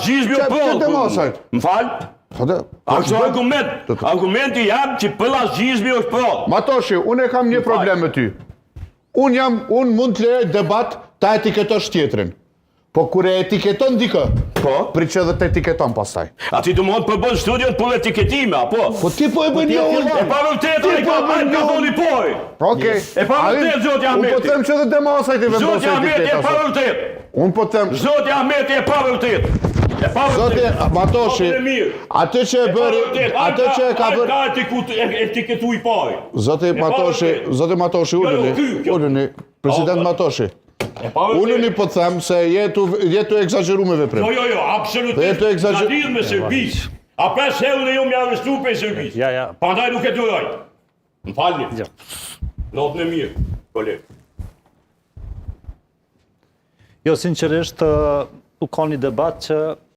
pellazhizmi o po. Më fal? Ashtu argumenti jam që pellazhizmi është po. Matoshi, unë e kam një problem me ty. Unë mund të lejoj debat ta etiketosh tjetrin. Po kur e etiketon dikë, prit që dhe të etiketon pastaj. A ti du mund përbën studion për etiketime, apo? Po ti po e bën një unë. E pa vërtet, a i ka doni poj. Okej. E pa vërtet, Zoti Ahmeti. Unë po them që dhe demasaj ti vendosë Zoti Ahmeti e pa vërtet. Unë po them... Zoti Ahmeti e pa vërtet. E pa vërtet. Zoti Matoshi, atë që e bëri... Atë që e ka bërë... Ka etiketu i poj. Zoti Matoshi, ullëni. President Matoshi. Ullëni po them se jetu exageru me veprim. Jo, absolutisht. Ka lidh me servis. A 5 euro jo më arrestu për servis. Pandaj nuk e duroj. Më falni. Notën e mirë, koleg. Jo, sinqerisht, u ka një debat që